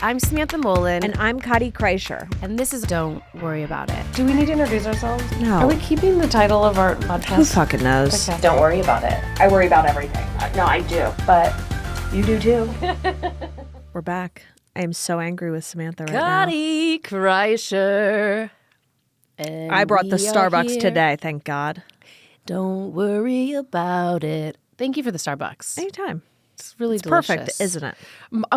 I'm Samantha Mollen. And I'm Kottie Kreischer. And this is Don't Worry About It. Do we need to introduce ourselves? No. Are we keeping the title of our podcast? Who fucking knows? Okay. Don't worry about it. I worry about everything. No, I do, but you do too. We're back. I am so angry with Samantha right now. Kottie Kreischer. And I brought the we are Starbucks here. today, thank God. Don't worry about it. Thank you for the Starbucks. Anytime. It's really It's delicious. perfect, isn't it?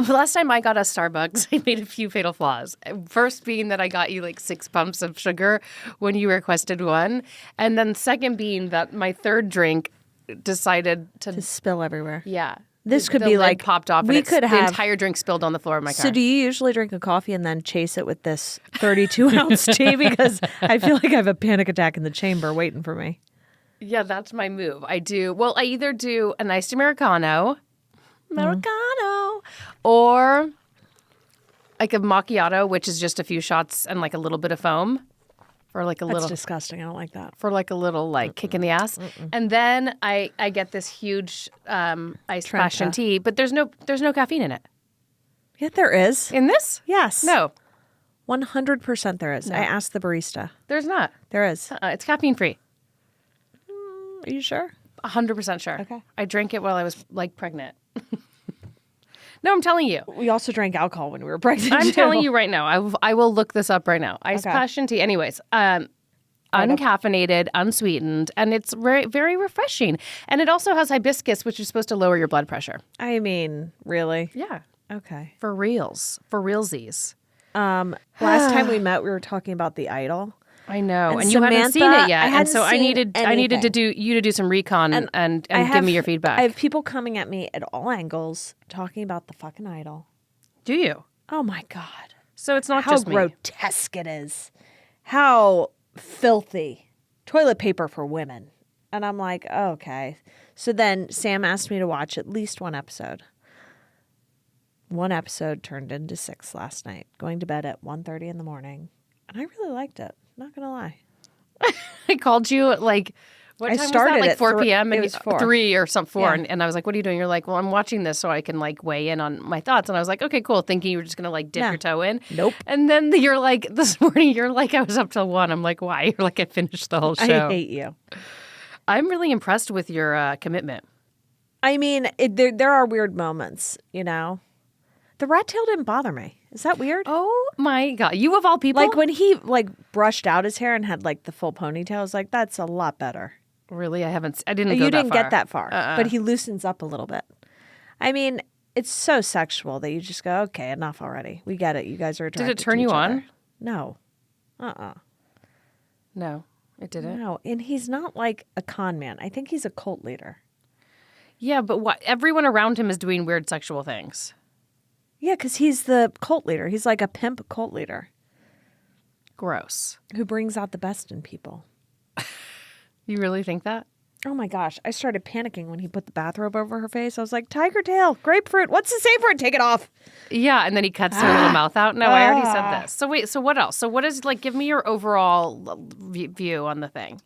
Last time I got a Starbucks, I made a few fatal flaws. First being that I got you like 6 pumps of sugar when you requested one. And then second being that my third drink decided to To spill everywhere. yeah. This could the be lid like popped off. we and could the have entire drink spilled on the floor of my car. So do you usually drink a coffee and then chase it with this 32-ounce tea? Because I feel like I have a panic attack in the chamber waiting for me. Yeah, that's my move. I do. Well, I either do an iced Americano, or like a macchiato, which is just a few shots and like a little bit of foam, for like a That's little disgusting. I don't like that. for like a little like kick in the ass. And then I get this huge iced passion Trenta. tea, but there's no caffeine in it. Yeah, there is. In this? Yes. No, 100% there is. I asked the barista. there's not. There is. It's caffeine free. Are you sure? 100% sure. Okay. I drank it while I was like pregnant. No, I'm telling you. We also drank alcohol when we were pregnant. I'm too. telling you right now. I will look this up right now. Iced Okay. passion tea. Anyways, uncaffeinated, unsweetened, and it's very, very refreshing. And it also has hibiscus, which is supposed to lower your blood pressure. I mean, really? Yeah. Okay. For reals. For realsies. Last time we met, we were talking about The Idol. I know. And And you hadn't seen Samantha, it yet. I And hadn't so I seen needed to anything. do you to do some recon and I give me have- your feedback. I have people coming at me at all angles talking about the fucking Idol. Do you? Oh my God. So it's not How just me. grotesque it is. How filthy. Toilet paper for women. And I'm like, oh, okay. So then Sam asked me to watch at least one episode. One episode turned into 6 last night, going to bed at 1:30 in the morning. And I really liked it. Not going to lie. I called you at like what I time started was that? Like at 4 p.m. it and was 4. 3 or some 4 Yeah. and I was like, what are you doing? You're like, well, I'm watching this so I can like weigh in on my thoughts. And I was like, okay, cool. Thinking you were just gonna like dip No. your toe in. Nope. And then you're like, this morning you're like, I was up till 1. I'm like, why? You're like, I finished the whole show. I hate you. I'm really impressed with your commitment. I mean, there are weird moments, you know. The rat tail didn't bother me. Is that weird? Oh my God. You of all people? Like when he like brushed out his hair and had like the full ponytail, I was like, that's a lot better. Really? I didn't go You didn't that far. get that far, but he loosens up a little bit. I mean, it's so sexual that you just go, okay, enough already. We get it. You guys are attracted Did it turn to you each on? other. No. No, it didn't. No. And he's not like a con man. I think he's a cult leader. Yeah, but what? Everyone around him is doing weird sexual things. Yeah, because he's the cult leader. He's like a pimp cult leader Gross. who brings out the best in people. You really think that? Oh my gosh. I started panicking when he put the bathrobe over her face. I was like, tiger tail, grapefruit. What's to say for it? Take it off. Yeah, and then he cuts her little mouth out. No, I already said this. So wait, so what else? So what is like? Give me your overall view on the thing.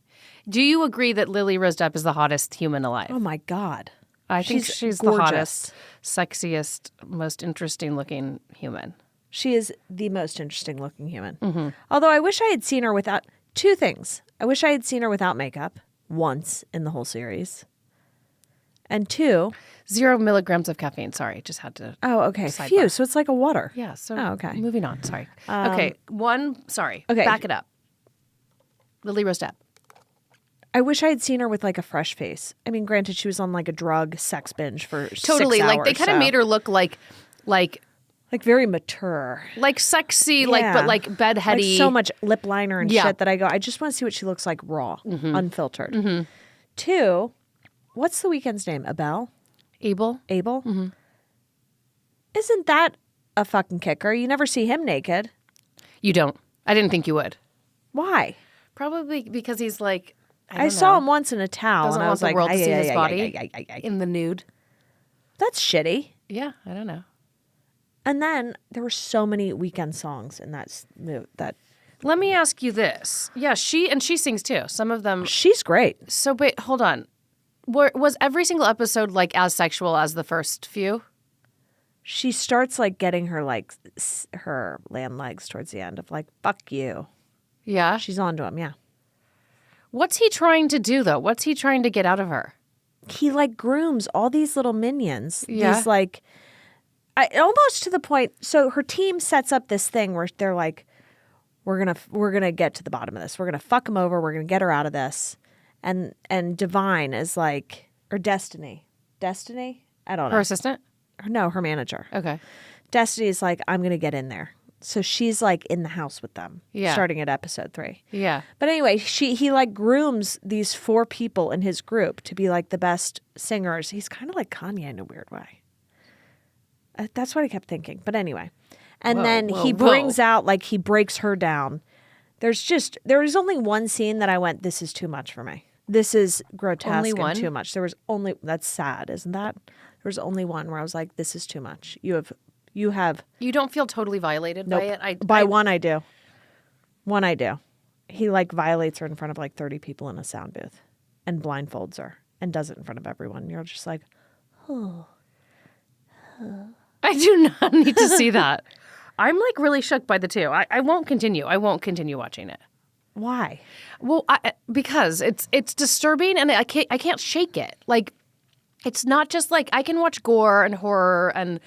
Do you agree that Lily Rose Depp is the hottest human alive? Oh my God. I think she's the gorgeous. hottest, sexiest, most interesting looking human. She is the most interesting looking human. Although I wish I had seen her without 2 things. I wish I had seen her without makeup once in the whole series. And 2, 0 milligrams of caffeine. Sorry, just had to. oh, okay. Sidebar. Phew. So it's like a water. Yeah. So Oh, okay. moving on. Sorry. Okay. 1. Sorry. okay. Back it up. Lily Rose Depp. I wish I had seen her with like a fresh face. I mean, granted, she was on like a drug sex binge for 6 Totally. hours. Like they kind of made her look like like very mature. sexy, like Yeah. but like bedheady. Like so much lip liner and Yeah. shit that I go, I just want to see what she looks like raw, unfiltered. 2, what's the weekend's name? Abel? Abel. Isn't that a fucking kicker? You never see him naked. You don't. I didn't think you would. Why? Probably because he's like. I saw him once in a towel Doesn't and I want was the like, world to see "Ay, his ay, body ay, ay, ay, ay." in the nude. That's shitty. Yeah, I don't know. And then there were so many weekend songs in that. Let me ask you this. Yeah, she sings too. Some of them. She's great. So, wait, hold on. Was every single episode like as sexual as the first few? she starts like getting her like her land legs towards the end of like, fuck you. Yeah. She's onto him, yeah. What's he trying to do, though? What's he trying to get out of her? He like grooms all these little minions. Yeah. These like, almost to the point. So her team sets up this thing where they're like, we're gonna get to the bottom of this. We're gonna fuck him over. We're gonna get her out of this. And Divine is like, or Destiny. I don't know. Her assistant? No, her manager. Okay. Destiny's like, I'm gonna get in there. So she's like in the house with them. Yeah. Starting at episode 3. Yeah. But anyway, he like grooms these 4 people in his group to be like the best singers. He's kind of like Kanye in a weird way. That's what I kept thinking. But anyway. And then he brings out, like he breaks her down. There was only one scene that I went, this is too much for me. This is grotesque Only one? and too much. There was only, that's sad, isn't that? There was only one where I was like, this is too much. You don't feel totally violated by it? By one I do. One I do. He like violates her in front of like 30 people in a sound booth and blindfolds her and does it in front of everyone. You're just like, oh. I do not need to see that. I'm like really shook by the two. I won't continue. I won't continue watching it. Why? Well, because it's disturbing and I can't shake it. Like, it's not just like I can watch gore and horror and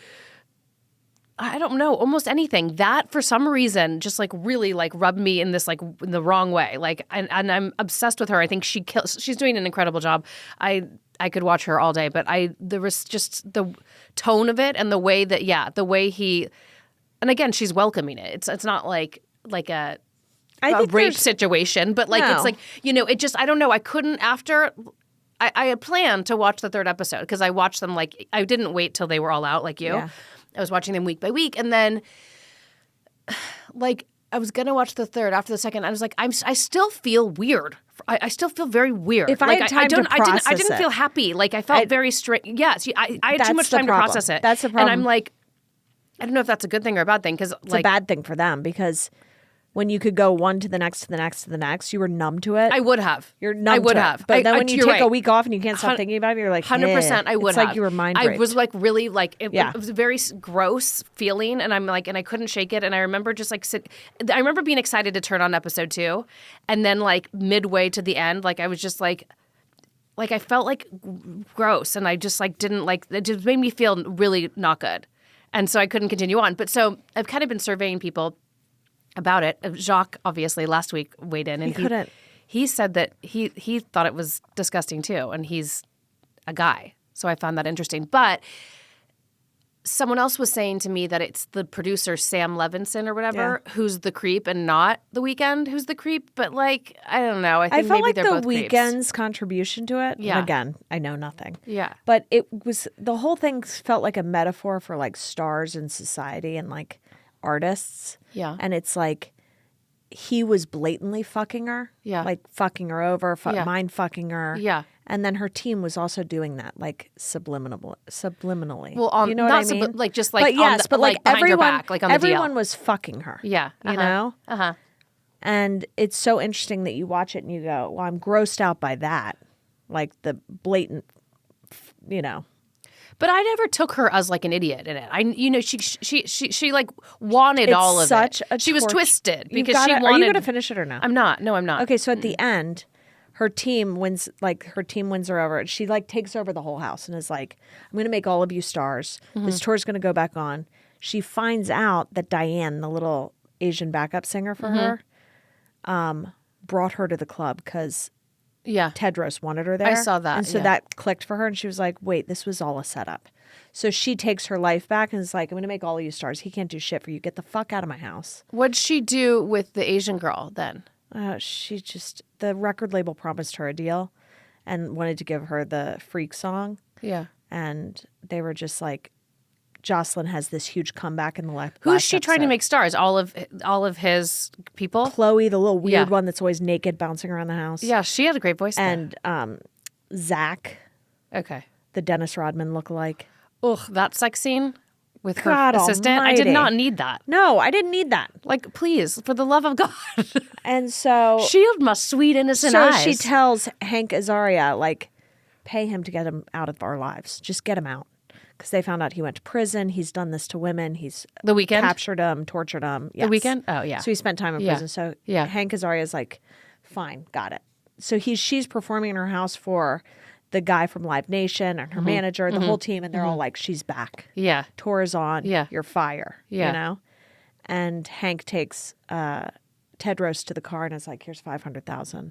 I don't know, almost anything. That for some reason just like really like rubbed me in this like in the wrong way. Like, and I'm obsessed with her. I think she's doing an incredible job. I could watch her all day, but there was just the tone of it and the way that the way he, and again she's welcoming it. It's not like a rape situation, but like it's like, you know, it just, I don't know. I couldn't after. I had planned to watch the 3rd episode because I watched them like I didn't wait till they were all out like you. Yeah. I was watching them week by week, and then like I was gonna watch the 3rd after the 2nd. I was like, I still feel weird. I still feel very weird. If I had time to process I didn't feel happy. Like I felt very straight. Yes, I had too much time to process it. That's the problem. And I'm like, I don't know if that's a good thing or a bad thing because it's a bad thing for them because when you could go one to the next to the next to the next, you were numb to it. I would have. You're numb. I would to have. It. But then when you take a week off and you can't stop 100, thinking about it, you're like, 100%. I would it's have. like you were mind I raped. was like really like it was a very gross feeling, and I'm like, and I couldn't shake it. And I remember just like I remember being excited to turn on episode 2, and then like midway to the end, like I was just like I felt like gross, and I just like didn't like it. Just made me feel really not good, and so I couldn't continue on. But so I've kind of been surveying people about it. Jacques obviously last week weighed in and he said that he thought it was disgusting too, and he's a guy. So I found that interesting. But someone else was saying to me that it's the producer Sam Levinson or whatever who's the creep and not The Weeknd who's the creep. But like, I don't know. I think felt maybe like they're The both creeps. Weeknd's contribution to it. Yeah. And again, I know nothing. Yeah. But it was the whole thing felt like a metaphor for like stars in society and like artists. Yeah. And it's like he was blatantly fucking her. Yeah. Like fucking her over, mind fucking her. Yeah. And then her team was also doing that, like subliminally. Well, you know what I mean? Like just like but yes, on the, but like behind everyone, your back, like on the everyone DL. was fucking her. Yeah. You know? Uh-huh. And it's so interesting that you watch it and you go, well, I'm grossed out by that. Like the blatant, you know. But I never took her as like an idiot in it. She like wanted It's all of such it. a She was torch- twisted You've because she gotta- wanted. Are you going to finish it or no? I'm not. No, I'm not. Okay, so at the end, her team wins her over. She like takes over the whole house and is like, I'm going to make all of you stars. This tour's going to go back on. She finds out that Diane, the little Asian backup singer for her, brought her to the club because Tedros wanted her there. I saw that. And so that clicked for her and she was like, wait, this was all a setup. So she takes her life back and is like, I'm going to make all of you stars. He can't do shit for you. Get the fuck out of my house. What'd she do with the Asian girl then? The record label promised her a deal and wanted to give her the freak song. Yeah. And they were just like, Jocelyn has this huge comeback in the last Who's she trying to make stars? All of his people? Chloe, the little weird one that's always naked bouncing around the house. Yeah, she had a great voice. And Zach, okay, the Dennis Rodman lookalike. Ugh, that sex scene with her God assistant. almighty. I did not need that. No, I didn't need that. Like, please, for the love of God. And so shield my sweet innocent eyes. she tells Hank Azaria, like, pay him to get him out of our lives. Just get him out. because they found out he went to prison. He's done this to women. He's The Weeknd? captured them, tortured them. Yes. The Weeknd? Oh, yeah. So he spent time in Yeah. prison. So Yeah. Hank Azaria's like, fine, got it. So she's performing in her house for the guy from Live Nation and her manager, the whole team, and they're all like, she's back. Yeah. Tour is on. Yeah. You're fire. Yeah. You know? And Hank takes Tedros to the car and is like, here's $500,000.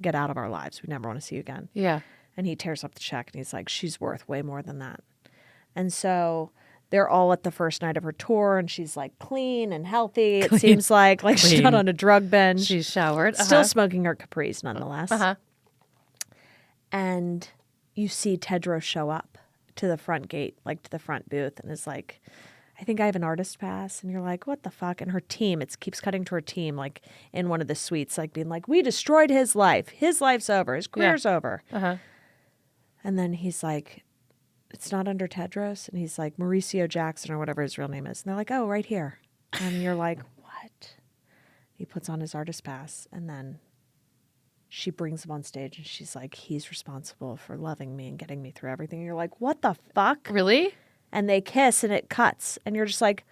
Get out of our lives. We never want to see you again. Yeah. And he tears up the check and he's like, she's worth way more than that. And so they're all at the first night of her tour and she's like clean and healthy. It seems like she's not on a drug binge. She's showered. Still smoking her Capris nonetheless. Uh-huh. And you see Tedros show up to the front gate, like to the front booth, and is like, I think I have an artist pass. And you're like, what the fuck? And her team, it keeps cutting to her team, like in one of the suites, like being like, we destroyed his life. His life's over. His career's over. Uh-huh. And then he's like, it's not under Tedros. And he's like, Mauricio Jackson or whatever his real name is. And they're like, oh, right here. And you're like, what? He puts on his artist pass. And then she brings him on stage and she's like, he's responsible for loving me and getting me through everything. And you're like, what the fuck? Really? And they kiss and it cuts. And you're just like,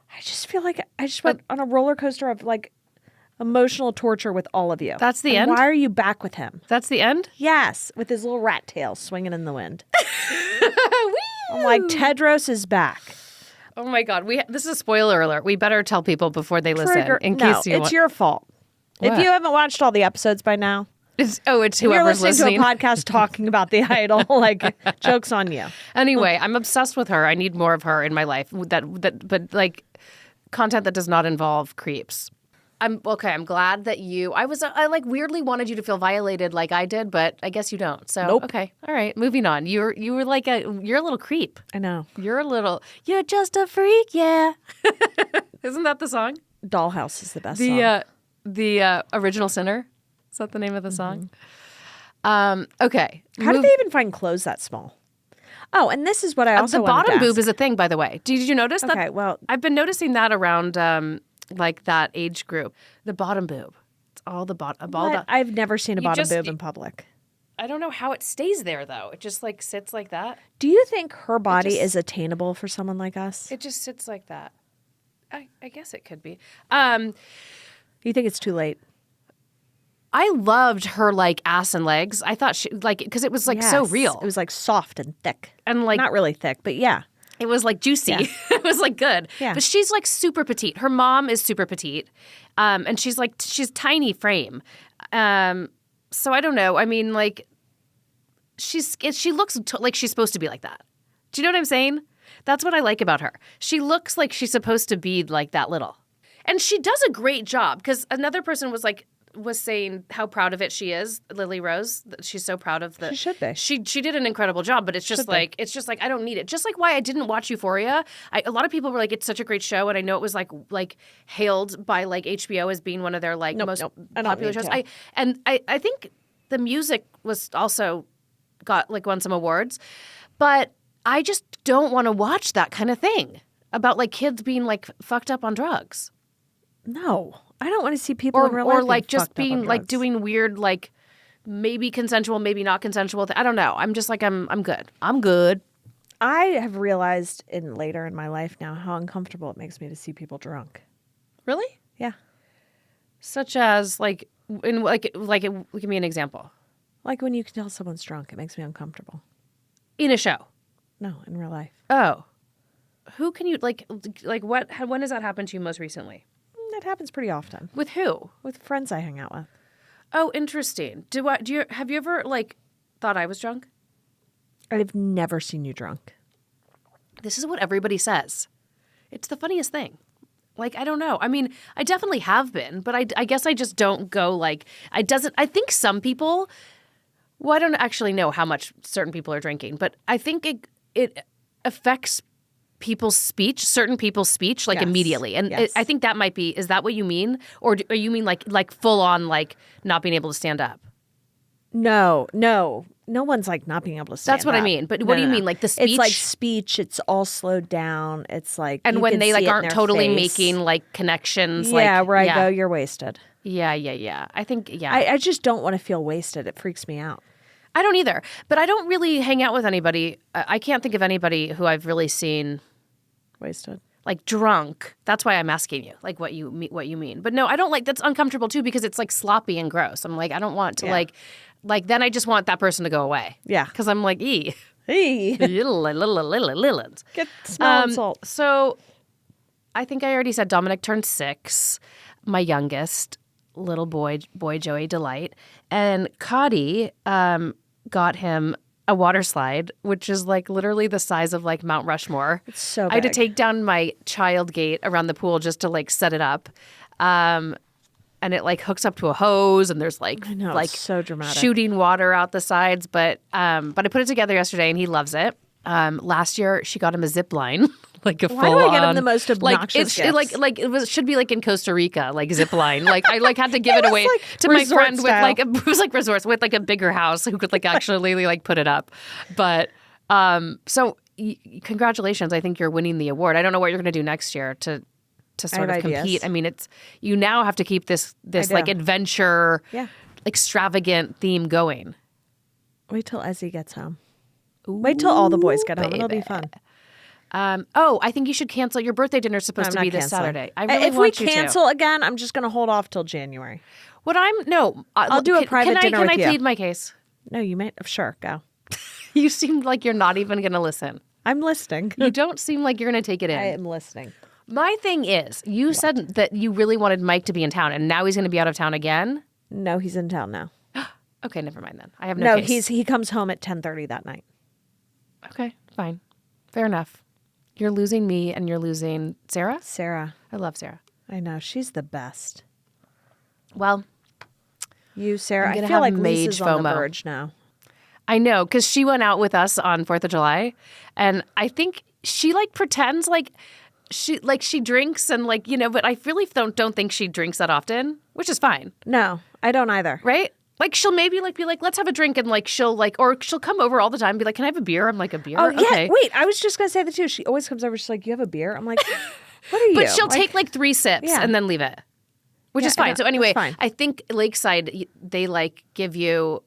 I just feel like I just went on a roller coaster of like emotional torture with all of you. That's the And end? Why are you back with him? That's the end? Yes, with his little rat tail swinging in the wind. I'm like, Tedros is back. Oh my God. This is a spoiler alert. We better tell people before they listen in No, case you it's want. your fault. What? If you haven't watched all the episodes by now, It's you're whoever's listening listening. to a podcast talking about the idol. Like, joke's on you. Anyway, I'm obsessed with her. I need more of her in my life. But like content that does not involve creeps. I'm glad that I like weirdly wanted you to feel violated like I did, but I guess you don't. So Nope. Okay, all right, moving on. You were like you're a little creep. I know. You're just a freak, yeah. Isn't that the song? Dollhouse is the best song. The original sinner. Is that the name of the song? Okay. How did they even find clothes that small? Oh, and this is what I also the wanted to bottom boob ask. is a thing, by the way. Did you notice that? Okay, well, I've been noticing that around like that age group. The bottom boob. It's all the bottom. what? I've never seen a bottom boob in public. I don't know how it stays there though. It just like sits like that. Do you think her body is attainable for someone like us? It just sits like that. I guess it could be. You think it's too late? I loved her like ass and legs. I thought she like because it was like so Yes. real It was like soft and thick. and like Not really thick, but yeah. it was like juicy. Yeah. It was like good. Yeah. But she's like super petite. Her mom is super petite. And she's tiny frame. So I don't know. I mean, like she looks like she's supposed to be like that. Do you know what I'm saying? That's what I like about her. She looks like she's supposed to be like that little. And she does a great job because another person was saying how proud of it she is, Lily Rose. That she's so proud of the. She should be. She did an incredible job, but it's just like I don't need it. Just like why I didn't watch Euphoria. A lot of people were like, it's such a great show, and I know it was like hailed by like HBO as being one of their like most I don't popular need shows. to. I think the music was also won some awards, but I just don't want to watch that kind of thing about like kids being like fucked up on drugs. No, I don't want to see people in real life Or like being just fucked up on being like drugs. doing weird like maybe consensual, maybe not consensual. I don't know. I'm just like I'm good. I'm good. I have realized later in my life now how uncomfortable it makes me to see people drunk. Really? Yeah, Such as like give me an example. like when you can tell someone's drunk, it makes me uncomfortable. In a show. No, in real life, Oh. Who can you like what when has that happened to you most recently? it happens pretty often With who? with friends I hang out with. Oh, interesting. Have you ever like thought I was drunk? I've never seen you drunk. This is what everybody says. It's the funniest thing. Like, I don't know. I mean, I definitely have been, but I guess I just don't go like, I think some people, well, I don't actually know how much certain people are drinking, but I think it affects certain people's speech, like Yes. immediately. And Yes. I think that might be, is that what you mean? Or do you mean like full on, like not being able to stand up? No one's like not being able to stand That's what I up. mean. But what do you mean? Like the speech? It's like speech. It's all slowed down. It's like And you when can they see like it in aren't their totally face. making like connections. Yeah, like, where I go, you're wasted. Yeah. I think, yeah. I just don't want to feel wasted. It freaks me out. I don't either. But I don't really hang out with anybody. I can't think of anybody who I've really seen Wasted. like drunk. That's why I'm asking you, like what you mean. But no, I don't like. That's uncomfortable too because it's like sloppy and gross. I'm like, I don't want to like then I just want that person to go away. Yeah. Because I'm like, ee. Hey. Little. Get smell and salt. So I think I already said Dominic turned 6, my youngest little boy Joey Delight. And Kottie got him a water slide, which is like literally the size of like Mount Rushmore. It's so big. I had to take down my child gate around the pool just to like set it up. And it like hooks up to a hose and there's like, I know, like it's so dramatic. shooting water out the sides. But I put it together yesterday and he loves it. Last year she got him a zip line, like a full on. Why do I get him the most obnoxious like gifts? like it should be like in Costa Rica, like zip line. Like I like had to give it away like to my resort friend style. with like it was like resorts with like a bigger house who could like actually like put it up. But so congratulations! I think you're winning the award. I don't know what you're going to do next year to sort of have compete. ideas. I mean, it's you now have to keep this like adventure, extravagant theme going. Wait till Ezzy gets home. Wait till all the boys get home. It'll be fun. I think you should cancel. Your birthday dinner is supposed to be this Saturday. I really if want we you cancel again, I'm just going to hold off till January. I'll do a private dinner with Can I you. plead my case? No, you may. Sure, go. You seem like you're not even going to listen. I'm listening. You don't seem like you're going to take it in. I am listening. My thing is, you said that you really wanted Mike to be in town, and now he's going to be out of town again? No, he's in town now. Okay, never mind then. I have no case. he comes home at 10:30 that night. Okay, fine. Fair enough. You're losing me and you're losing Sarah? Sarah. I love Sarah. I know. She's the best. Well, You, Sarah. I'm gonna I feel have like mage Lisa's on the FOMO. verge now. I know, because she went out with us on 4th of July, and I think she like pretends like she drinks and like, but I really don't think she drinks that often, which is fine. No, I don't either. Right? Like she'll maybe like be like, let's have a drink, and like she'll come over all the time and be like, can I have a beer? I'm like, a beer? Oh, yeah. Okay. Wait, I was just going to say that too. She always comes over. She's like, you have a beer? I'm like, what are you? But she'll take like 3 sips Yeah. and then leave it, which is I fine. know. So anyway, That's fine. I think Lakeside, they like give you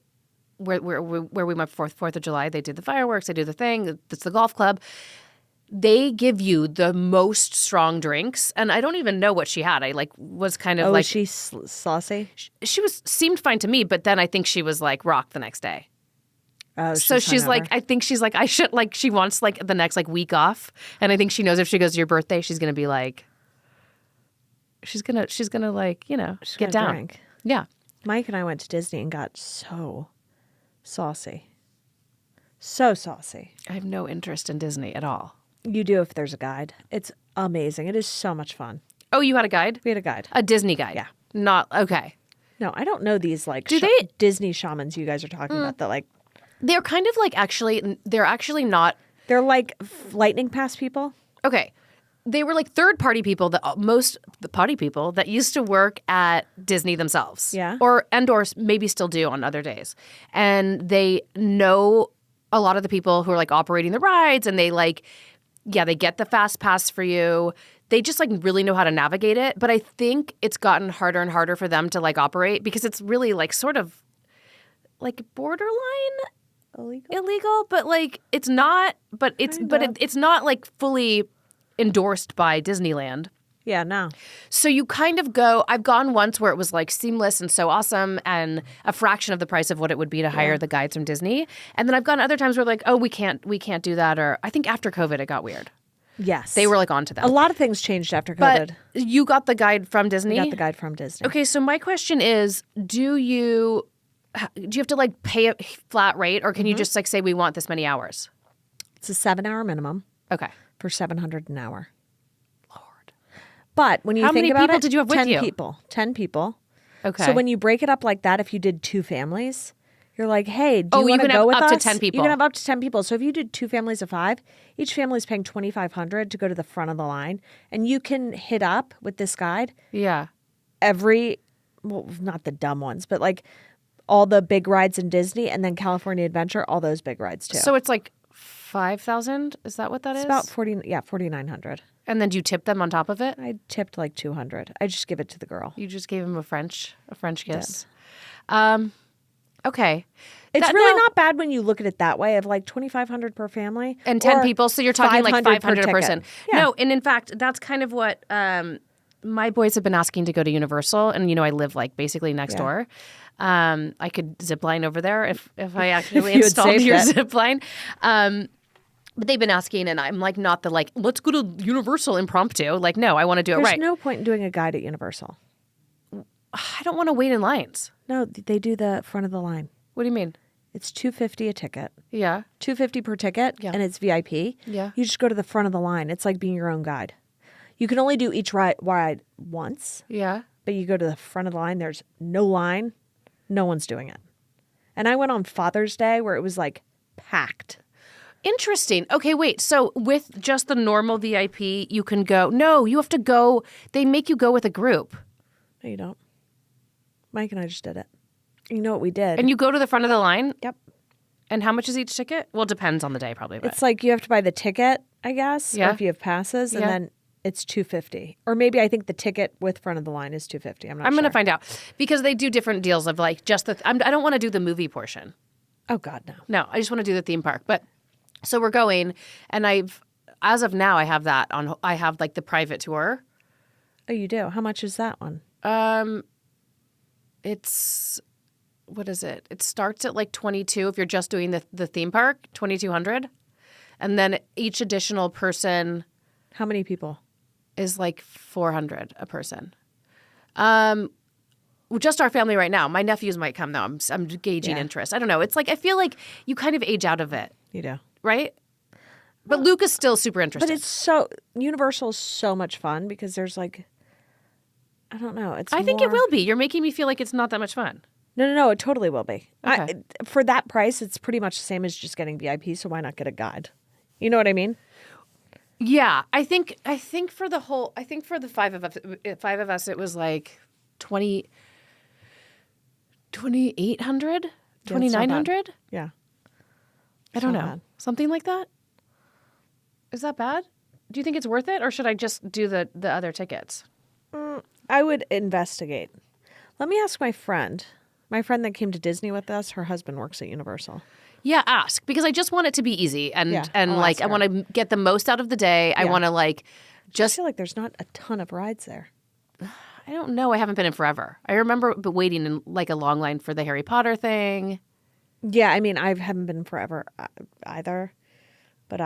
where we went for 4th of July. They did the fireworks. They do the thing. It's the golf club. They give you the most strong drinks, and I don't even know what she had. I like was kind of like is she saucy? she seemed fine to me, but then I think she was like rocked the next day. Oh, So she's like, I think she's like, I should like, she wants like the next like week off, and I think she knows if she goes to your birthday, she's gonna be like, she's gonna like get down. Drink. Yeah. Mike and I went to Disney and got so saucy. So saucy. I have no interest in Disney at all. You do if there's a guide. It's amazing. It is so much fun. Oh, you had a guide? We had a guide. A Disney guide? Yeah. Not okay. No, I don't know these like Disney shamans you guys are talking about that like They're kind of like they're actually not. they're like lightning pass people. Okay. They were like third-party people the party people that used to work at Disney themselves. Yeah. Or maybe still do on other days. And they know a lot of the people who are like operating the rides, and they like, they get the fast pass for you. They just like really know how to navigate it. But I think it's gotten harder and harder for them to like operate because it's really like sort of like borderline illegal, but like it's not, but it's not like fully endorsed by Disneyland. Yeah, no. So you kind of go, I've gone once where it was like seamless and so awesome and a fraction of the price of what it would be to hire the guides from Disney. And then I've gone other times where like, oh, we can't do that. Or I think after COVID, it got weird. Yes. They were like onto that. a lot of things changed after But COVID. you got the guide from Disney? I got the guide from Disney. Okay, so my question is, do you have to like pay a flat rate, or can you just like say we want this many hours? It's a 7-hour minimum Okay. for $700 an hour. Lord. But when you How think many about people it, did you have with 10 you? people. 10 people. Okay. So when you break it up like that, if you did 2 families, you're like, hey, do Oh, you you want to can go have with up us? to 10 people. You can have up to 10 people. So if you did 2 families of 5, each family is paying $2,500 to go to the front of the line. And you can hit up with this guide yeah. well, not the dumb ones, but like all the big rides in Disney and then California Adventure, all those big rides too. So it's like 5,000? Is that what that is? it's about 4,900. And then do you tip them on top of it? I tipped like 200. I just give it to the girl. You just gave him a French kiss. Okay. It's That- really no. not bad when you look at it that way of like $2,500 per family. And 10 or people, so you're talking like 500 500 a per person. ticket. Yeah. No, and in fact, that's kind of what my boys have been asking to go to Universal, and I live like basically next door. I could zip line over there if I actually you had installed saved your it. zip line. But they've been asking, and I'm like not the like let's go to Universal impromptu. Like no, I want to do it There's right. no point in doing a guide at Universal. I don't want to wait in lines. No, they do the front of the line. What do you mean? It's $250 a ticket. Yeah. $250 per ticket, and it's VIP. Yeah. You just go to the front of the line. It's like being your own guide. You can only do each ride once, Yeah. but you go to the front of the line. There's no line. No one's doing it. And I went on Father's Day where it was like packed. Interesting. Okay, wait. So with just the normal VIP, you can go. No, you have to go. They make you go with a group. No, you don't. Mike and I just did it. You know what we did? And you go to the front of the line? Yep. And how much is each ticket? Well, it depends on the day probably. But. It's like you have to buy the ticket, I guess, Yeah. or if you have passes, and Yeah. then it's $250. Or maybe I think the ticket with front of the line is $250. I'm not I'm sure. going to find out. Because they do different deals of like just the... I don't want to do the movie portion. Oh, God, no. No, I just want to do the theme park. But so we're going, and as of now, I have that on... I have like the private tour. Oh, you do? How much is that one? It's... What is it? It starts at like 22 if you're just doing the theme park, 2,200. And then each additional person How many people? is like 400 a person. Just our family right now. My nephews might come though. I'm gauging interest. I don't know. It's like I feel like you kind of age out of it, You do. right? But Luke is still super interested. But it's so Universal is so much fun because there's like, I don't know. It's I think it more- will be. You're making me feel like it's not that much fun. No. It totally will be. Okay. For that price, it's pretty much the same as just getting VIP. So why not get a guide? You know what I mean? Yeah, I think for the whole, I think for the five of us, it was like 2,800, 2,900. Yeah. I don't know, not bad. something like that. Is that bad? Do you think it's worth it, or should I just do the other tickets? I would investigate. Let me ask my friend. My friend that came to Disney with us, her husband works at Universal. Yeah, ask because I just want it to be easy and Yeah, and I'll like ask I her. want to get the most out of the day. I Yeah. want to like I just feel like there's not a ton of rides there. I don't know. I haven't been in forever. I remember waiting in like a long line for the Harry Potter thing. Yeah, I mean, I haven't been forever either. But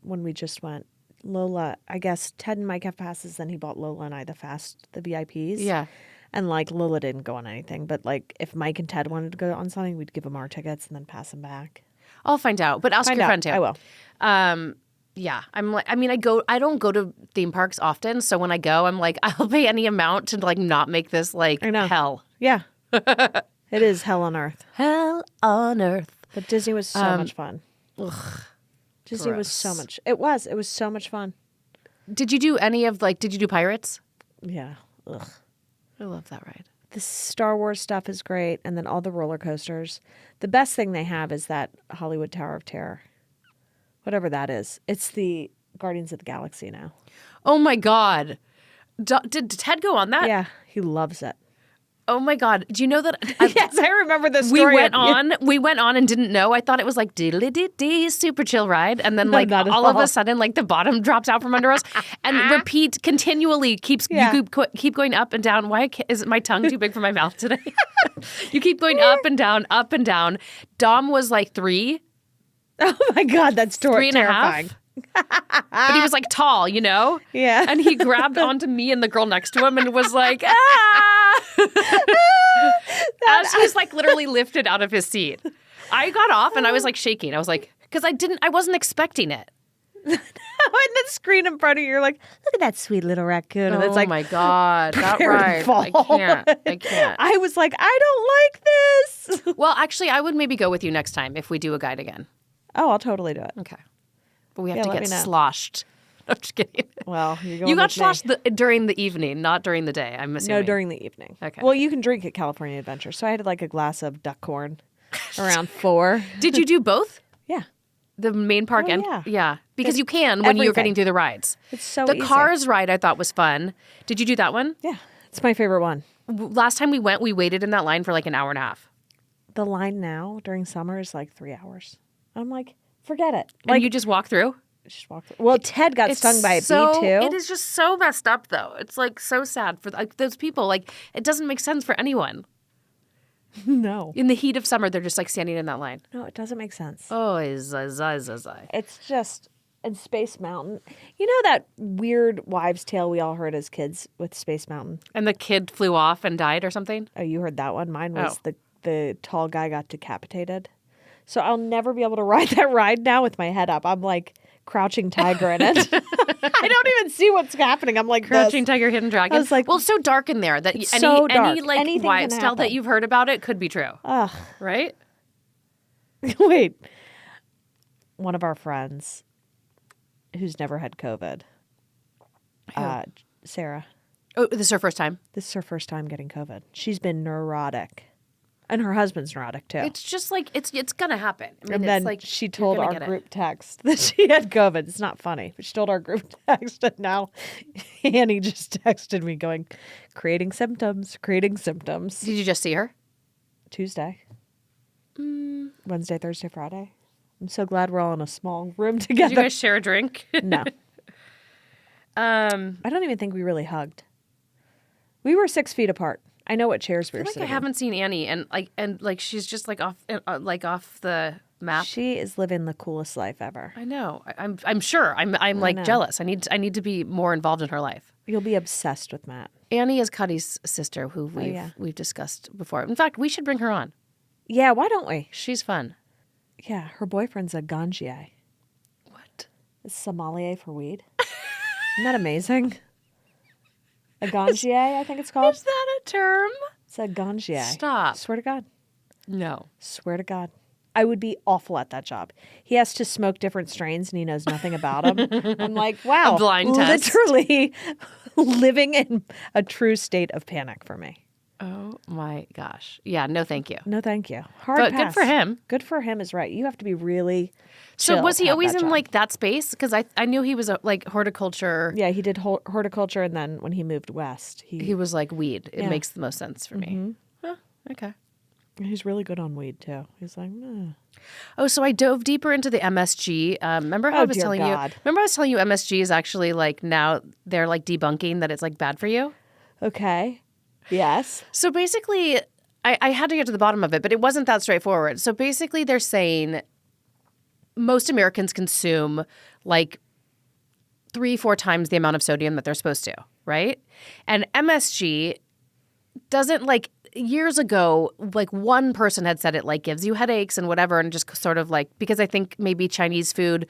when we just went, Lola, I guess Ted and Mike have passes, then he bought Lola and I the VIPs. Yeah. And like Lola didn't go on anything, but like if Mike and Ted wanted to go on something, we'd give them our tickets and then pass them back. I'll find out, but ask Find your out. friend too. I will. Yeah, I'm like. I mean, I don't go to theme parks often, so when I go, I'm like, I'll pay any amount to like not make this like I know. hell. Yeah. It is hell on earth. Hell on earth. But Disney was so much fun. Disney was so gross. much. It was so much fun. Did you do any of like? Did you do Pirates? Yeah. Ugh. I love that ride. The Star Wars stuff is great, and then all the roller coasters. The best thing they have is that Hollywood Tower of Terror. Whatever that is. It's the Guardians of the Galaxy now. Oh my God. Did Ted go on that? Yeah, he loves it. Oh my God. Do you know that? Yes, I remember the We story. went on and didn't know. I thought it was like diddly-dee-dee, super chill ride. And then like not at all of all. a sudden like the bottom drops out from under us and continually keeps, Yeah. you keep going up and down. Why is my tongue too big for my mouth today? You keep going up and down, up and down. Dom was like 3, Oh my God, that's 3.5. terrifying. But he was like tall, you know? Yeah. And he grabbed onto me and the girl next to him and was like, ah! As he's like literally lifted out of his seat. I got off and I was like shaking. I was like, because I wasn't expecting it. On the screen in front of you, you're like, look at that sweet little raccoon. And Oh it's like, my God, that prepare to ride. fall. I can't. I was like, I don't like this. Well, actually, I would maybe go with you next time if we do a guide again. Oh, I'll totally do it. Okay. But we have Yeah, to let get me know. sloshed. I'm just kidding. Well, you're going You got with me. sloshed during the evening, not during the day, I'm assuming. No, during the evening. Okay. Well, you can drink at California Adventure. So I had like a glass of duck corn around 4. Did you do both? Yeah. The main park Oh, and yeah. Because you can when you're everything. getting through the rides. It's so The easy. Cars ride I thought was fun. Did you do that one? Yeah. It's my favorite one. Last time we went, we waited in that line for like an hour and a half. The line now during summer is like 3 hours. I'm like, forget it. And Like, you just walk through? just walk through. Well, Ted got stung by a bee too. It is just so messed up, though. It's like so sad for like those people. Like it doesn't make sense for anyone. No. In the heat of summer, they're just like standing in that line. No, it doesn't make sense. Oh, It's just in Space Mountain. You know that weird wives' tale we all heard as kids with Space Mountain? And the kid flew off and died or something? Oh, you heard that one? Mine was Oh. the tall guy got decapitated. So I'll never be able to ride that ride now with my head up. I'm like crouching tiger in it. I don't even see what's happening. I'm like Crouching this. Tiger, Hidden Dragon. I was like, well, it's so dark in there that it's any so dark. like Anything wives' can tale that happen. you've heard about it could be true, Ugh. right? Wait. One of our friends who's never had COVID, Sarah. Oh, this is her first time. This is her first time getting COVID. She's been neurotic. And her husband's neurotic too. It's just like it's gonna happen. I mean, And it's then like she you're told gonna our get it. group text that she had COVID. It's not funny, but she told our group text, and now Annie just texted me going, creating symptoms. Did you just see her? Tuesday. Wednesday, Thursday, Friday. I'm so glad we're all in a small room together. Did you guys share a drink? No. I don't even think we really hugged. We were 6 feet apart. I know what chairs we were I sitting haven't seen Annie, and she's just like off the map. She is living the coolest life ever. I know. I'm sure. I'm like know. jealous. I need to be more involved in her life. You'll be obsessed with Matt. Annie is Kottie's sister, who we've discussed before. In fact, we should bring her on. Yeah, why don't we? She's fun. Yeah, her boyfriend's a ganjier. What? It's sommelier for weed. Isn't that amazing? A ganjier, I think it's called. Is that a term? It's a ganjier. Stop. Swear to God. No. Swear to God. I would be awful at that job. He has to smoke different strains and he knows nothing about them. I'm like, wow. A blind test. Literally living in a true state of panic for me. Oh my gosh. Yeah. No, thank you. No, thank you. Hard But pass. good for him. Good for him is right. You have to be really So chill was to he have always that in job. like that space? Because I knew he was like horticulture. Yeah, he did horticulture, and then when he moved west, He was like weed. It Yeah. makes the most sense for me. Huh, okay. he's really good on weed too. He's like, Oh, so I dove deeper into the MSG. Remember how I was dear telling God. you? Remember I was telling you MSG is actually like now they're like debunking that it's like bad for you. okay, yes, So basically, I had to get to the bottom of it, but it wasn't that straightforward. So basically, they're saying most Americans consume like 3-4 times the amount of sodium that they're supposed to, right? And MSG doesn't like years ago, like one person had said it like gives you headaches and whatever, and just sort of like because I think maybe Chinese food,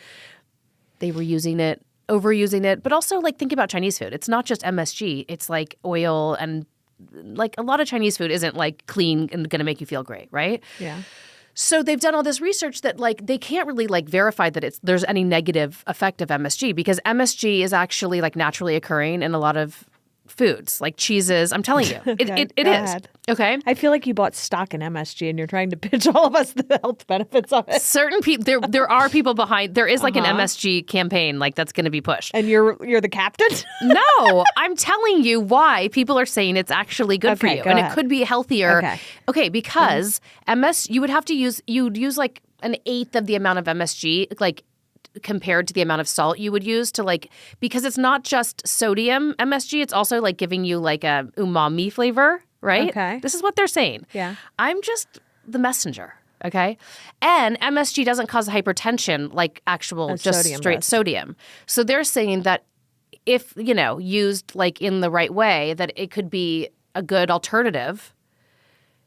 they were using it, overusing it, but also like think about Chinese food. It's not just MSG. It's like oil and like a lot of Chinese food isn't like clean and going to make you feel great, right? yeah. So they've done all this research that like they can't really like verify that there's any negative effect of MSG because MSG is actually like naturally occurring in a lot of foods like cheeses. I'm telling you, Okay, it go is. ahead. Okay. I feel like you bought stock in MSG and you're trying to pitch all of us the health benefits of it. Certain people, there are people behind. There is like an MSG campaign like that's going to be pushed. And you're the captain? No, I'm telling you why people are saying it's actually good for Okay, you, go and ahead. it could be healthier. Okay. Because you would have to you'd use like an eighth of the amount of MSG, like compared to the amount of salt you would use to like because it's not just sodium MSG, it's also like giving you like a umami flavor, right? Okay. This is what they're saying. Yeah. I'm just the messenger. Okay. And MSG doesn't cause hypertension like actual As just sodium straight does. sodium. So they're saying that if, used like in the right way, that it could be a good alternative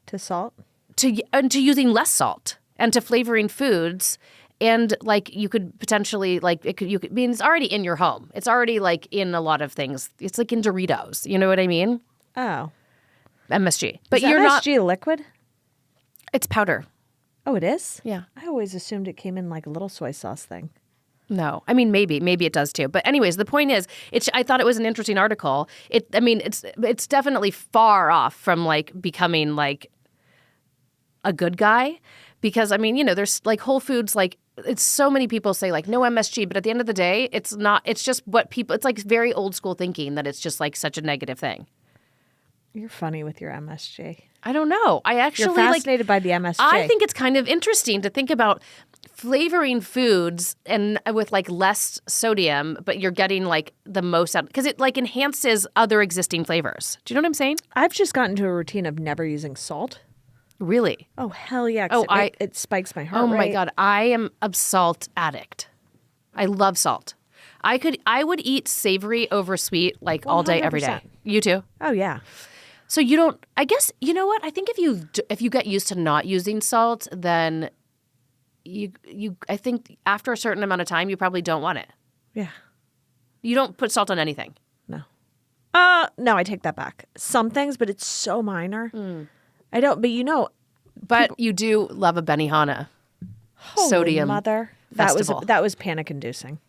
To salt? to using less salt and to flavoring foods. And like you could potentially like I mean it's already in your home. It's already like in a lot of things. It's like in Doritos. You know what I mean? Oh. MSG. But Is you're MSG liquid? it's powder. Oh, it is? Yeah. I always assumed it came in like a little soy sauce thing. No, I mean maybe it does too. But anyways, the point is, I thought it was an interesting article. It's definitely far off from like becoming like a good guy, because I mean there's like Whole Foods like it's so many people say like no MSG, but at the end of the day, it's not. It's just what people. It's like very old school thinking that it's just like such a negative thing. You're funny with your MSG. I don't know. I actually You're fascinated by the MSG. I think it's kind of interesting to think about flavoring foods and with like less sodium, but you're getting like the most out because it like enhances other existing flavors. Do you know what I'm saying? I've just gotten to a routine of never using salt. Really? Oh, hell yeah. 'Cause it spikes my heart rate. Oh my God. I am a salt addict. I love salt. I would eat savory over sweet like all day, every day. 100%. You too? Oh, yeah. So you don't, I guess, you know what? I think if you get used to not using salt, then I think after a certain amount of time, you probably don't want it. Yeah. You don't put salt on anything. No. No, I take that back. Some things, but it's so minor. I don't, but But you do love a Benihana holy sodium mother. festival. That was panic inducing.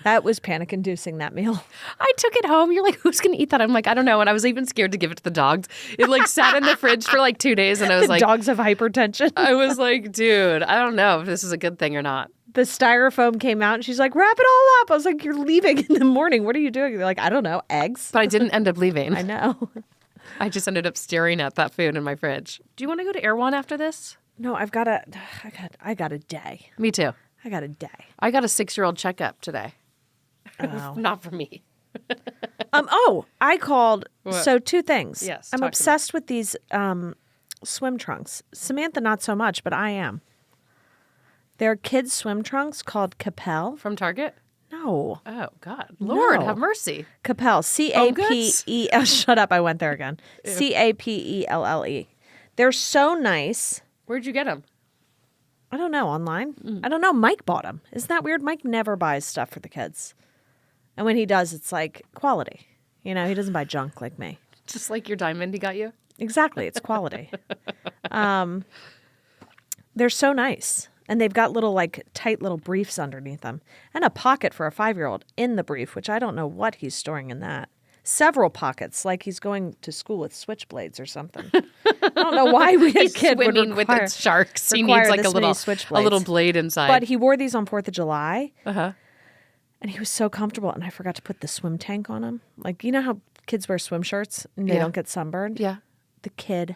That was panic inducing, that meal. I took it home. You're like, who's going to eat that? I'm like, I don't know. And I was even scared to give it to the dogs. It like sat in the fridge for like 2 days. And I was The like, dogs have hypertension. I was like, dude, I don't know if this is a good thing or not. The styrofoam came out and she's like, wrap it all up. I was like, you're leaving in the morning. What are you doing? They're like, I don't know, eggs. But I didn't end up leaving. I know. I just ended up staring at that food in my fridge. Do you want to go to Erewhon after this? No, I got a day. Me too. I got a day. I got a 6-year-old checkup today. Oh. Not for me. I called. What? So 2 things. Yes, I'm talk to me. obsessed with these swim trunks. Samantha, not so much, but I am. They're kids' swim trunks called Capel. From Target? No. Oh, God. Lord, No. have mercy. Capel. Goods? CAPE. Shut up. I went there again. CAPELLE. They're so nice. Where'd you get them? I don't know. Online? I don't know. Mike bought them. Isn't that weird? Mike never buys stuff for the kids. And when he does, it's like quality. You know, he doesn't buy junk like me. Just like your diamond he got you? Exactly. It's quality. They're so nice. And they've got little, like, tight little briefs underneath them. And a pocket for a 5-year-old in the brief, which I don't know what he's storing in that. Several pockets, like he's going to school with switchblades or something. I don't know why we had He's kid would swimming with require, its sharks. He require needs like this a many little switchblades. blade inside. But he wore these on 4th of July. Uh-huh. And he was so comfortable. And I forgot to put the swim tank on him. Like, you know how kids wear swim shirts and they Yeah. don't get sunburned? Yeah. The kid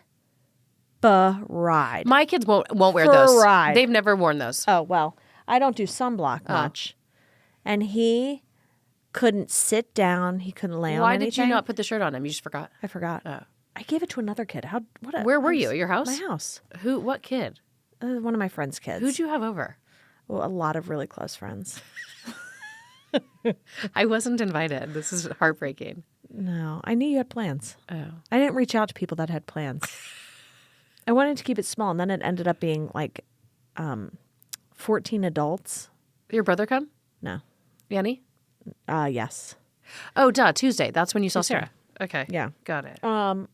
fried. My kids won't wear those. Fried. They've never worn those. Oh, well, I don't do sunblock much. And he couldn't sit down. He couldn't lay on Why anything. did you not put the shirt on him? You just forgot. I forgot. Oh. I gave it to another kid. Where were you? At your house? My house. What kid? One of my friend's kids. Who'd you have over? Well, a lot of really close friends. I wasn't invited. This is heartbreaking. No, I knew you had plans. Oh. I didn't reach out to people that had plans. I wanted to keep it small, and then it ended up being like 14 adults. Your brother come? No. Yanni? Yes. Oh, duh. Tuesday. That's when you saw Tuesday. Sarah. Okay. Yeah. Got it.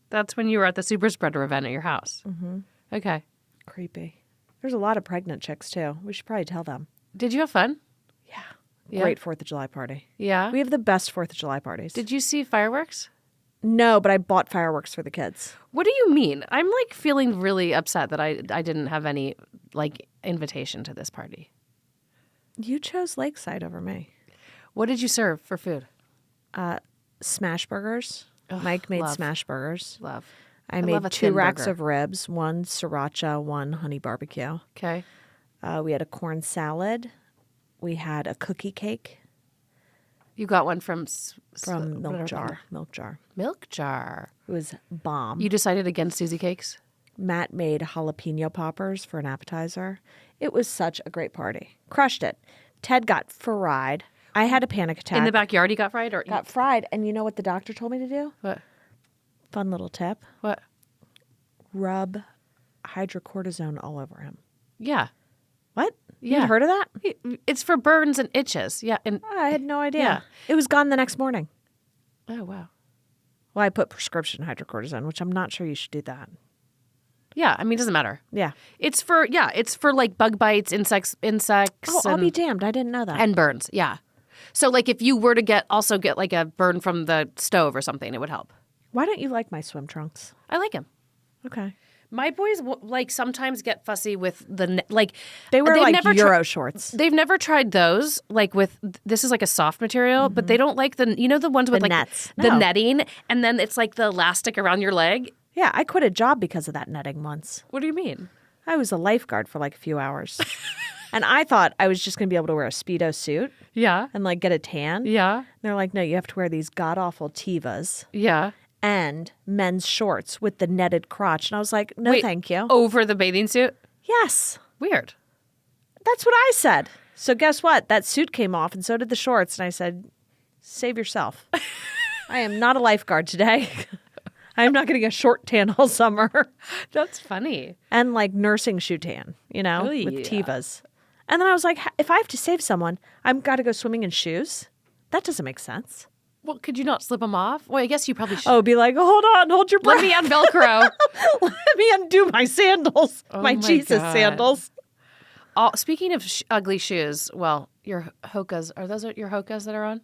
That's when you were at the super spreader event at your house. Mm-hmm. Okay. Creepy. There's a lot of pregnant chicks, too. We should probably tell them. Did you have fun? Yeah. Great 4th of July party. Yeah. We have the best 4th of July parties. Did you see fireworks? No, but I bought fireworks for the kids. What do you mean? I'm like feeling really upset that I didn't have any like invitation to this party. You chose Lakeside over me. What did you serve for food? Smash burgers. Ugh, Mike made love. smash burgers. Love. I love a made 2 thin racks burger. of ribs, 1 sriracha, 1 honey barbecue. Okay. We had a corn salad. We had a cookie cake You got one from from whatever. Milk Jar. Milk Jar. Milk Jar. It was bomb. You decided against Susie cakes? Matt made jalapeno poppers for an appetizer. It was such a great party. Crushed it. Ted got fried. I had a panic attack. In the backyard, you got fried, or Got fried. And you know what the doctor told me to do? what? Fun little tip. What? Rub hydrocortisone all over him. Yeah. What? Yeah. You heard of that? It's for burns and itches. Yeah. And I had no idea. Yeah. It was gone the next morning. oh wow. Well, I put prescription hydrocortisone, which I'm not sure you should do that. Yeah. I mean, it doesn't matter. Yeah. It's for like bug bites, insects, Oh, I'll be damned. I didn't know that. and burns. Yeah. So like if you were to get like a burn from the stove or something, it would help. Why don't you like my swim trunks? I like them. Okay. My boys like sometimes get fussy with the like. They wear they've like never Euro shorts. They've never tried those. Like with this is like a soft material, but they don't like the the ones with The like nets. the No. netting, and then it's like the elastic around your leg. Yeah, I quit a job because of that netting once. What do you mean? I was a lifeguard for like a few hours. And I thought I was just going to be able to wear a Speedo suit Yeah, and like get a tan. yeah, And they're like, no, you have to wear these god-awful Tevas yeah. and men's shorts with the netted crotch. And I was like, no, Wait, thank you. Over the bathing suit? Yes. Weird. That's what I said. So guess what? That suit came off and so did the shorts. And I said, save yourself. I am not a lifeguard today. I am not getting a short tan all summer. That's funny. And like nursing shoe tan, you know, Oh, with yeah. Tevas. And then I was like, if I have to save someone, I've got to go swimming in shoes. That doesn't make sense. Well, could you not slip them off? Well, I guess you probably should. Oh, be like, hold on, hold your breath. Let me on Velcro. Let me undo my sandals, Oh my my Jesus God. sandals. Speaking of ugly shoes, well, your Hokas, are those your Hokas that are on?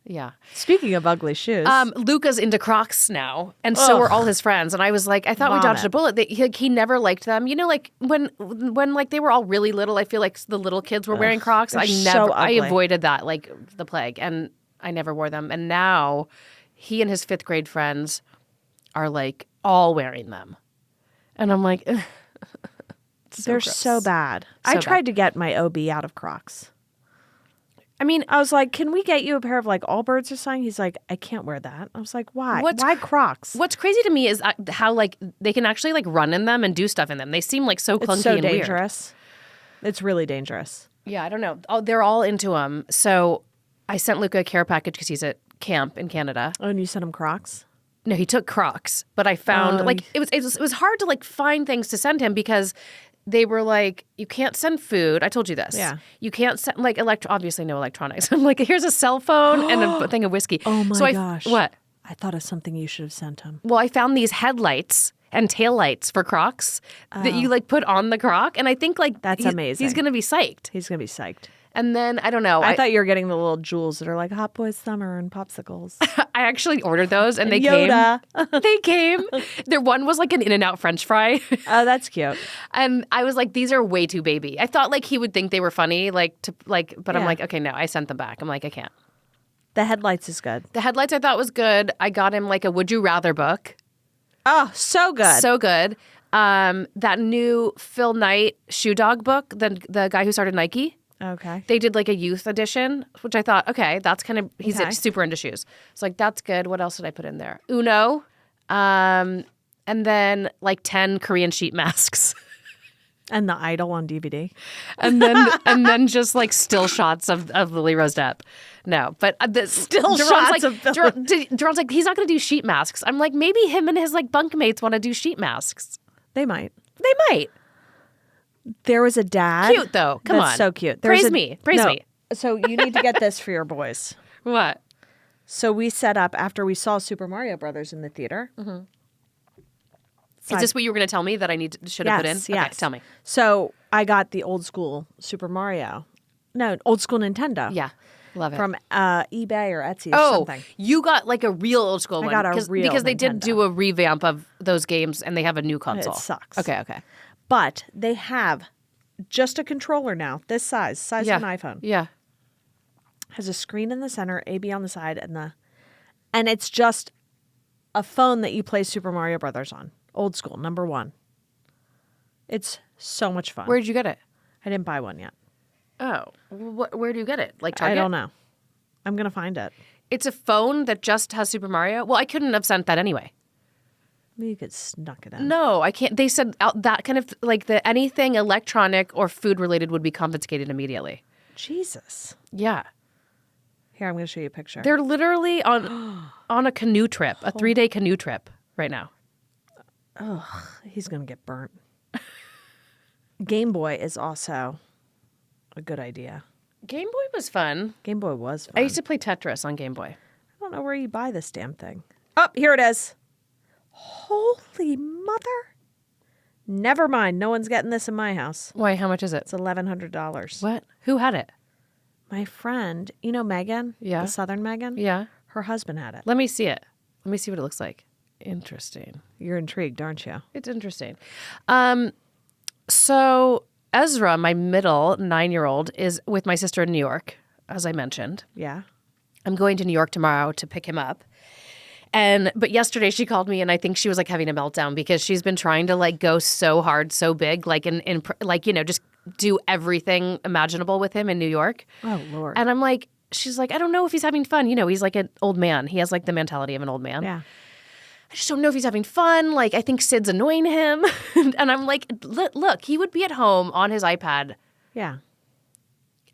Yeah. Speaking of ugly shoes, Luca's into Crocs now, and so are all his friends. And I was like, I thought we dodged a Vomit. bullet. He never liked them. You know, like when like they were all really little, I feel like the little kids were wearing Crocs. they're I so I ugly. avoided that like the plague, and I never wore them. And now he and his 5th grade friends are like all wearing them, and I'm like, they're gross. so bad. I So tried to get my OB out of Crocs. I mean, I was like, can we get you a pair of like Allbirds or something? He's like, I can't wear that. I was like, why? What's Why Crocs? what's crazy to me is how like they can actually like run in them and do stuff in them. They seem like so clunky It's so and weird. dangerous. It's really dangerous. Yeah, I don't know. Oh, they're all into them. So I sent Luca a care package because he's at camp in Canada. Oh, and you sent him Crocs? No, he took Crocs, but I found like it was hard to like find things to send him because they were like, you can't send food. I told you this. Yeah. You can't send like obviously no electronics. I'm like, here's a cell phone and a thing of whiskey. Oh my so gosh. What? I thought of something you should have sent him. Well, I found these headlights and taillights for Crocs that you like put on the Croc, and I think like That's amazing. He's gonna be psyched. He's going to be psyched. And then I don't know. I thought you were getting the little jewels that are like Hot Boys Summer and popsicles. I actually ordered those, and they Yoda. came. They came. Their one was like an In-N-Out French fry, Oh, that's cute. and I was like, "These are way too baby." I thought like he would think they were funny, but I'm Yeah. like, okay, no, I sent them back. I'm like, I can't. The headlights is good. The headlights I thought was good. I got him like a Would You Rather book, Oh, so good. so good. That new Phil Knight Shoe Dog book, the guy who started Nike. Okay. They did like a youth edition, which I thought, okay, that's kind of he's Okay. super into shoes. It's like that's good. What else did I put in there? Uno, and then like 10 Korean sheet masks, And the Idol on DVD. and then just like still shots of Lily Rose Depp. No, but the Still Duran's shots like, of Lily- Duran's like he's not going to do sheet masks. I'm like maybe him and his like bunkmates want to do sheet masks. They might. They might. There was a dad. Cute though. Come That's on, so cute. There was Praise me. Praise no. me. So you need to get this for your boys. What? So we set up after we saw Super Mario Brothers in the theater. Mm-hmm. Is this what you were going to tell me that I should have put in? Yes, Okay, yes. tell me. So I got the old school Super Mario. No, old school Nintendo. Yeah, love it. From eBay or Etsy or Oh, something. you got like a real old school one. got a real because they did Nintendo. do a revamp of those games and they have a new console. sucks. Okay, okay. But they have just a controller now, this size Yeah. of an iPhone. Yeah. Has a screen in the center, AB on the side, and it's just a phone that you play Super Mario Brothers on. Old school, number one. It's so much fun. Where'd you get it? I didn't buy one yet. Oh, where do you get it? Like Target? I don't know. I'm gonna find it. It's a phone that just has Super Mario. Well, I couldn't have sent that anyway. Maybe you could snuck it in. No, I can't. They said that kind of like anything electronic or food related would be confiscated immediately. Jesus. Yeah. Here, I'm gonna show you a picture. They're literally on a canoe trip, a 3-day canoe trip right now. He's gonna get burnt. Game Boy is also a good idea. Game Boy was fun. Game Boy was fun. I used to play Tetris on Game Boy. I don't know where you buy this damn thing. Oh, here it is. Holy mother. Never mind. No one's getting this in my house. Why? How much is it? It's $1,100. What? Who had it? My friend, you know Megan? Yeah. The Southern Megan? Yeah. Her husband had it. Let me see it. Let me see what it looks like. Interesting. You're intrigued, aren't you? It's interesting. So Ezra, my middle 9-year-old, is with my sister in New York, as I mentioned. Yeah. I'm going to New York tomorrow to pick him up. But yesterday she called me and I think she was like having a meltdown because she's been trying to like go so hard, so big, like in like, you know, just do everything imaginable with him in New York. Oh, Lord. And I'm like, she's like, I don't know if he's having fun. You know, he's like an old man. He has like the mentality of an old man. Yeah. I just don't know if he's having fun. Like, I think Sid's annoying him. And I'm like, look, he would be at home on his iPad Yeah.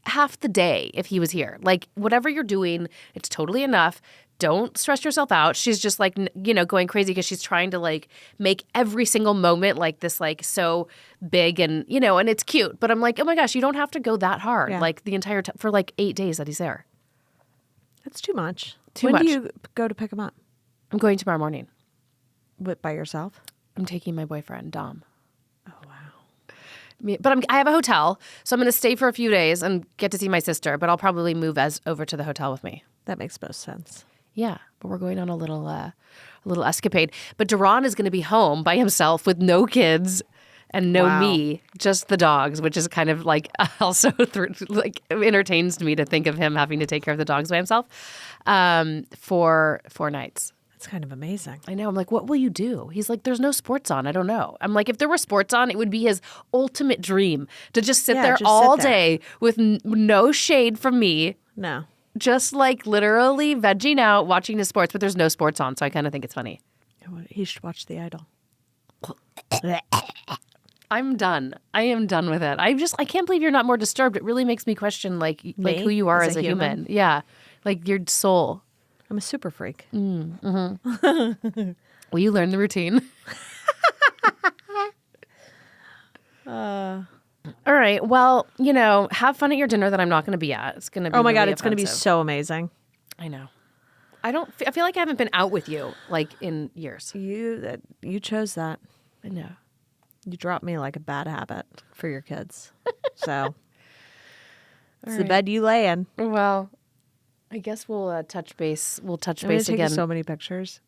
half the day if he was here. Like, whatever you're doing, it's totally enough. Don't stress yourself out. She's just like, you know, going crazy because she's trying to like make every single moment like this, like so big and, you know, and it's cute. But I'm like, oh my gosh, you don't have to go that hard. Yeah. Like the entire time for like 8 days that he's there. That's too much. Too when much. do you go to pick him up? I'm going tomorrow morning. By yourself? I'm taking my boyfriend, Dom. Oh, wow. But I have a hotel, so I'm going to stay for a few days and get to see my sister. But I'll probably move over to the hotel with me. That makes most sense. Yeah, but we're going on a little escapade. But Duran is going to be home by himself with no kids and no Wow. me, just the dogs, which is kind of like also like entertains me to think of him having to take care of the dogs by himself for 4 nights. That's kind of amazing. I know. I'm like, what will you do? He's like, there's no sports on. I don't know. I'm like, if there were sports on, it would be his ultimate dream to just sit Yeah, there just all sit there. day with no shade from me, No. just like literally vegging out, watching his sports, but there's no sports on. So I kind of think it's funny. He should watch The Idol. I'm done. I am done with it. I can't believe you're not more disturbed. It really makes me question like who you are as a human. Yeah. Like your soul. I'm a super freak. Will you learn the routine? All right. Well, you know, have fun at your dinner that I'm not going to be at. It's going to be Oh my God, really it's going to be offensive. so amazing. I know. I feel like I haven't been out with you like in years. You chose that. I know. You dropped me like a bad habit for your kids. So it's the right. bed you lay in. Well, I guess we'll touch base. We'll touch I'm gonna base take you again. so many pictures.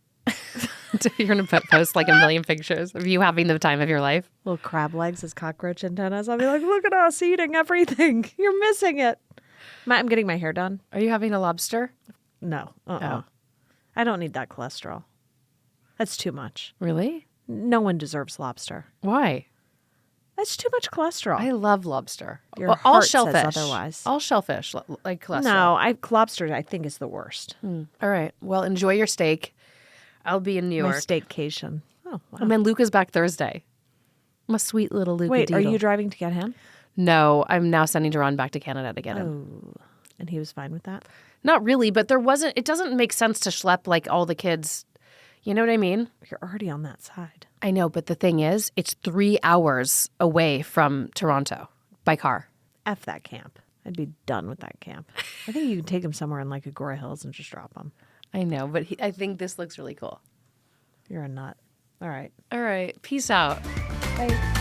You're going to post like a million pictures of you having the time of your life. Little crab legs as cockroach antennas. I'll be like, look at us eating everything. You're missing it. I'm getting my hair done. Are you having a lobster? No. Oh. I don't need that cholesterol. That's too much. Really? No one deserves lobster. Why? That's too much cholesterol. I love lobster. Your all heart says shellfish. otherwise. All shellfish, like cholesterol. No, lobster I think is the worst. All right. Well, enjoy your steak. I'll be in New My York. staycation. Oh, wow. And then Luca's back Thursday. I'm a sweet little Luca. Wait, are Doodle. you driving to get him? No, I'm now sending Duran back to Canada to get him. Oh, and he was fine with that? Not really, but it doesn't make sense to schlep like all the kids. You know what I mean? You're already on that side. I know, but the thing is, it's 3 hours away from Toronto by car. F that camp. I'd be done with that camp. I think you can take him somewhere in like Agora Hills and just drop him. I know, but I think this looks really cool. You're a nut. All right. All right. Peace out. Bye.